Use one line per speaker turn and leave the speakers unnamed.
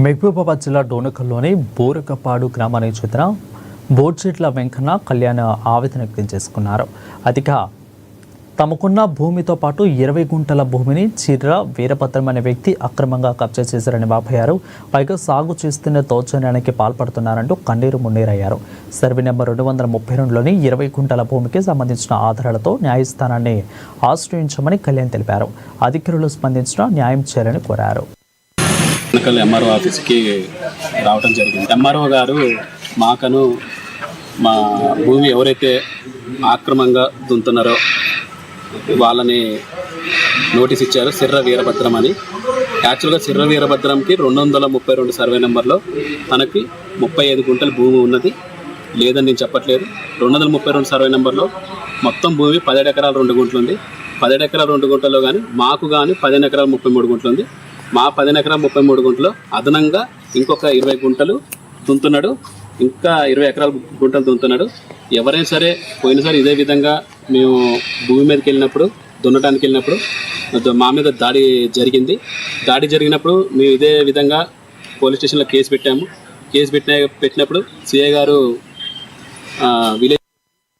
మహబూబాబాద్ జిల్లా డోనకల్లోని బోరకపాడు గ్రామానికి చెందిన బోర్చెట్ల వెంకన్న కళ్యాణ్ ఆవేదన వ్యక్తం చేసుకున్నారు. అదిగా తమకున్న భూమితో పాటు 20 గుంటల భూమిని చిర్ర వీరభద్రం అనే వ్యక్తి అక్రమంగా కబ్జా చేశారని వాపోయారు. పైగా సాగు చేస్తున్న దౌర్జన్యానికి పాల్పడుతున్నారంటూ కన్నీరు మున్నీరయ్యారు. సర్వే నెంబర్ 232లోని 20 గుంటల భూమికి సంబంధించిన ఆధారాలతో న్యాయస్థానాన్ని ఆశ్రయించమని కళ్యాణ్ తెలిపారు. అధికారులు స్పందించిన న్యాయం చేయాలని కోరారు.
ఎంఆర్ఓ ఆఫీస్కి రావడం జరిగింది. ఎంఆర్ఓ గారు మాకను మా భూమి ఎవరైతే ఆక్రమంగా దున్నుతున్నారో వాళ్ళని నోటీస్ ఇచ్చారు. సిర్ర వీరభద్రం అని. యాక్చువల్గా సిర్ర వీరభద్రంకి 232 సర్వే నెంబర్లో తనకి 35 గుంటల భూమి ఉన్నది. లేదని నేను చెప్పట్లేదు. 232 సర్వే నెంబర్లో మొత్తం భూమి 17 ఎకరాలు 2 గుంటలు ఉంది. 17 ఎకరాలు 2 గుంటల్లో కానీ మాకు కానీ 15 ఎకరాలు 33 గుంటలు ఉంది. మా 15 ఎకరాలు 33 గుంటలు అదనంగా ఇంకొక 20 గుంటలు దున్నుతున్నాడు. ఇంకా 20 ఎకరాల గుంటలు దున్నుతున్నాడు. ఎవరైనా సరే పోయినసారి ఇదే విధంగా మేము భూమి మీదకి వెళ్ళినప్పుడు దున్నటానికి వెళ్ళినప్పుడు మా మీద దాడి జరిగింది. దాడి జరిగినప్పుడు మేము ఇదే విధంగా పోలీస్ స్టేషన్లో కేసు పెట్టాము. కేసు పెట్టినప్పుడు సిఐ గారు విలేజ్